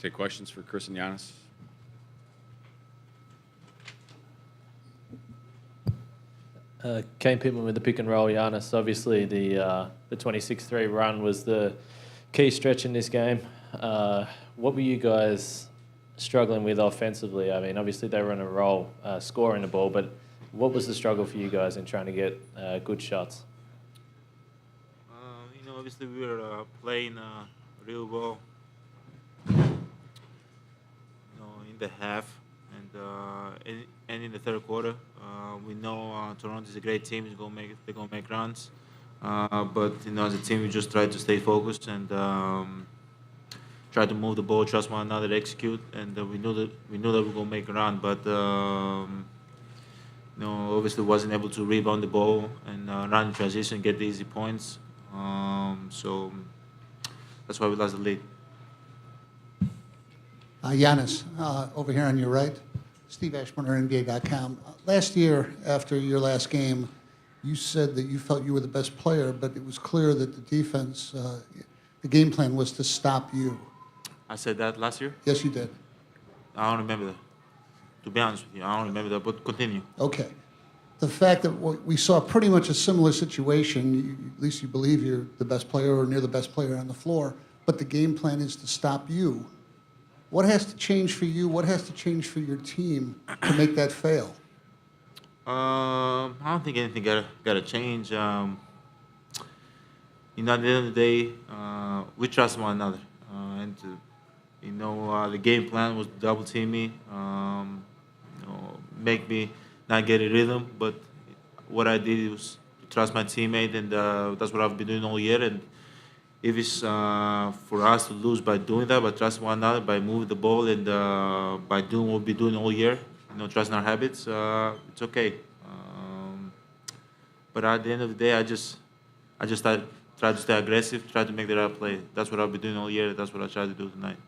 Take questions for Khris and Giannis. Kane Pittman with the pick and roll. Giannis, obviously the 26-3 run was the key stretch in this game. What were you guys struggling with offensively? I mean, obviously they were on a roll scoring the ball, but what was the struggle for you guys in trying to get good shots? Obviously we were playing real well, in the half and in the third quarter. We know Toronto is a great team. They're gonna make runs, but as a team we just try to stay focused and try to move the ball, trust one another, execute, and we knew that we're gonna make a run, but obviously wasn't able to rebound the ball and run in transition, get the easy points. So that's why we lost the lead. Giannis, over here on your right. Steve Ashburner, NBA.com. Last year, after your last game, you said that you felt you were the best player, but it was clear that the defense, the game plan was to stop you. I said that last year? Yes, you did. I don't remember that. To be honest with you, I don't remember that, but continue. Okay. The fact that we saw pretty much a similar situation, at least you believe you're the best player or near the best player on the floor, but the game plan is to stop you. What has to change for you? What has to change for your team to make that fail? I don't think anything gotta change. At the end of the day, we trust one another, and the game plan was double team me, make me not get a rhythm. But what I did was to trust my teammate, and that's what I've been doing all year. And if it's for us to lose by doing that, by trusting one another, by moving the ball, and by doing what we've been doing all year, trusting our habits, it's okay. But at the end of the day, I just try to stay aggressive, try to make the right play. That's what I've been doing all year. That's what I tried to do tonight.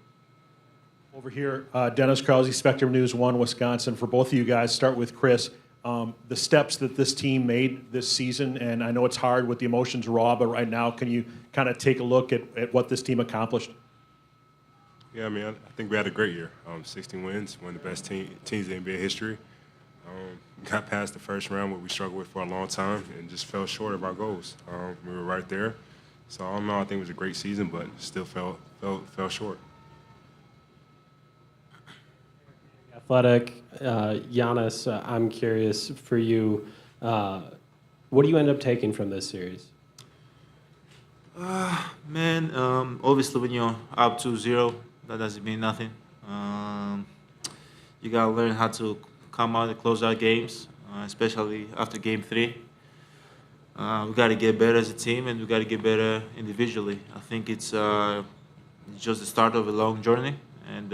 Over here, Dennis Krause, Spectrum News 1, Wisconsin. For both of you guys, start with Khris. The steps that this team made this season, and I know it's hard with the emotions raw, but right now, can you kind of take a look at what this team accomplished? Yeah, I mean, I think we had a great year. 16 wins, one of the best teams in NBA history. Got past the first round, what we struggled with for a long time, and just fell short of our goals. We were right there. So all in all, I think it was a great season, but still fell short. Athletic, Giannis, I'm curious for you, what do you end up taking from this series? Man, obviously when you're up 2-0, that doesn't mean nothing. You gotta learn how to come out and close out games, especially after Game 3. We gotta get better as a team, and we gotta get better individually. I think it's just the start of a long journey, and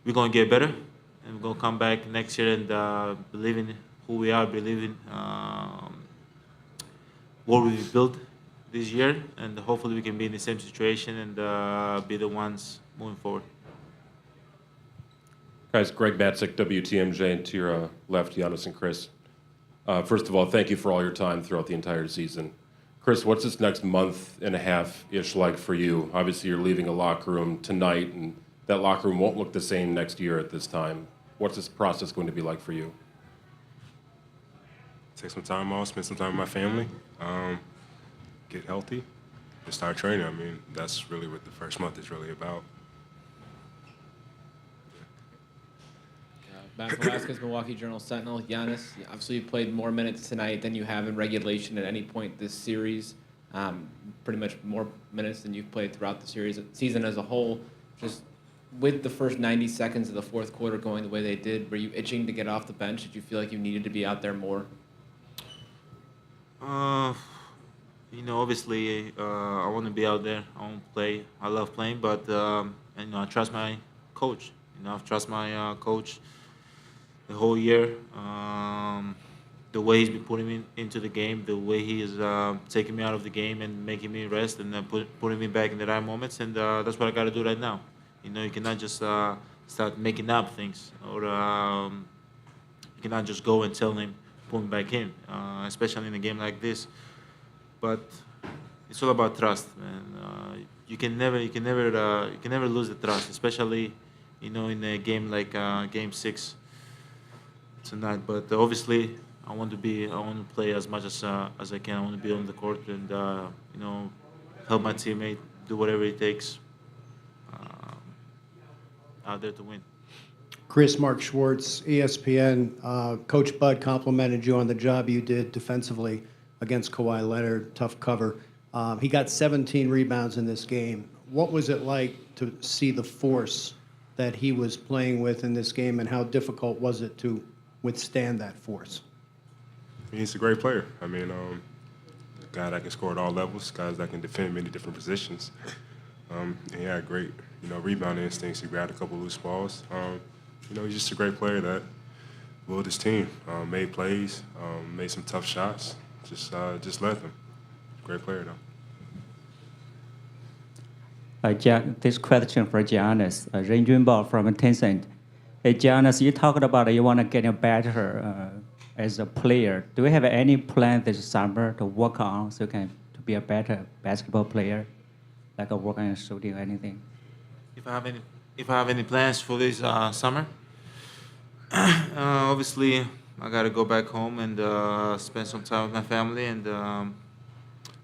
we're gonna get better, and we're gonna come back next year and believe in who we are, believe in what we built this year, and hopefully we can be in the same situation and be the ones moving forward. Guys, Greg Matzik, WTMJ, and to your left, Giannis and Khris. First of all, thank you for all your time throughout the entire season. Khris, what's this next month and a half-ish like for you? Obviously, you're leaving a locker room tonight, and that locker room won't look the same next year at this time. What's this process going to be like for you? Take some time off, spend some time with my family, get healthy, and start training. I mean, that's really what the first month is really about. Matt Velasquez, Milwaukee Journal-Sentinel. Giannis, obviously you played more minutes tonight than you have in regulation at any point this series. Pretty much more minutes than you've played throughout the season as a whole. Just with the first 90 seconds of the fourth quarter going the way they did, were you itching to get off the bench? Did you feel like you needed to be out there more? Obviously, I want to be out there. I want to play. I love playing, but I trust my coach. I've trust my coach the whole year. The way he's been putting me into the game, the way he is taking me out of the game and making me rest and putting me back in the right moments, and that's what I got to do right now. You cannot just start making up things, or you cannot just go and tell him, put me back in, especially in a game like this. But it's all about trust, man. you can never lose the trust, especially in a game like Game 6 tonight. But obviously, I want to play as much as I can. I want to be on the court and help my teammate do whatever it takes out there to win. Chris, Mark Schwartz, ESPN. Coach Bud complimented you on the job you did defensively against Kawhi Leonard, tough cover. He got 17 rebounds in this game. What was it like to see the force that he was playing with in this game, and how difficult was it to withstand that force? He's a great player. I mean, a guy that can score at all levels, guys that can defend many different positions. And he had great, rebounding instincts. He grabbed a couple loose balls. He's just a great player that willed his team, made plays, made some tough shots, just led them. Great player, though. This question for Giannis, Ray Junbao from Tencent. Hey, Giannis, you talked about you want to get better as a player. Do you have any plan this summer to work on so you can to be a better basketball player, like a work on shooting or anything? If I have any plans for this summer, obviously I gotta go back home and spend some time with my family, and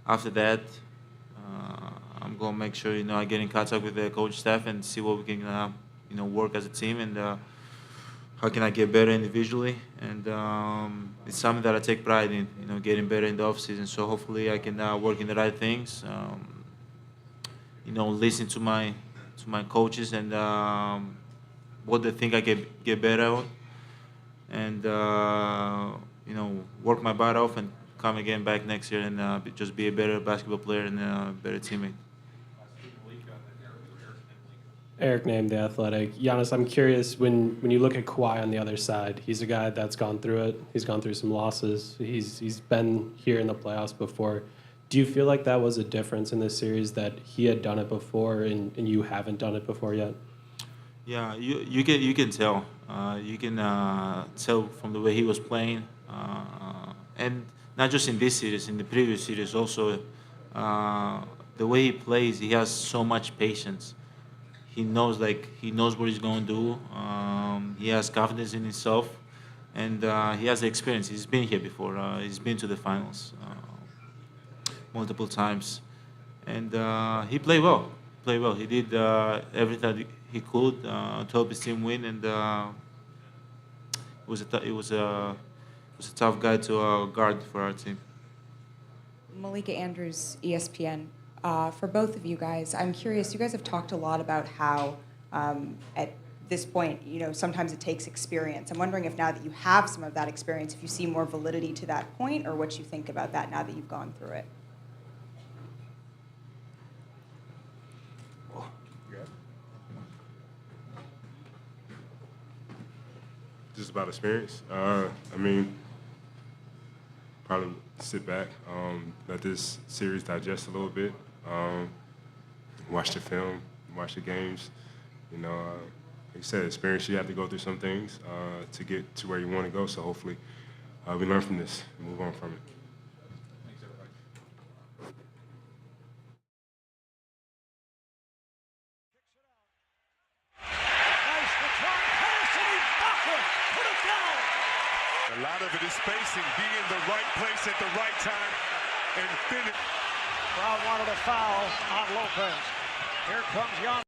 after that, I'm gonna make sure I get in contact with the coach staff and see what we can work as a team, and how can I get better individually. And it's something that I take pride in, getting better in the off season. So hopefully I can work in the right things, listen to my coaches and what they think I can get better on, and work my butt off and come again back next year and just be a better basketball player and a better teammate. Eric named The Athletic. Giannis, I'm curious, when you look at Kawhi on the other side, he's a guy that's gone through it. He's gone through some losses. He's been here in the playoffs before. Do you feel like that was a difference in this series, that he had done it before and you haven't done it before yet? Yeah, you can tell. You can tell from the way he was playing, and not just in this series, in the previous series also. The way he plays, he has so much patience. He knows what he's going to do. He has confidence in himself, and he has the experience. He's been here before. He's been to the finals multiple times, and he played well. He did everything he could to help his team win, and it was a tough guy to guard for our team. Malika Andrews, ESPN. For both of you guys, I'm curious, you guys have talked a lot about how at this point, sometimes it takes experience. I'm wondering if now that you have some of that experience, if you see more validity to that point, or what you think about that now that you've gone through it. Just about experience. Probably sit back, let this series digest a little bit, watch the film, watch the games. Like you said, experience, you have to go through some things to get to where you want to go. So hopefully we learn from this and move on from it. Thanks, everybody. A lot of it is spacing, being in the right place at the right time, and finish. Brown wanted a foul on Lopez. Here comes Giannis.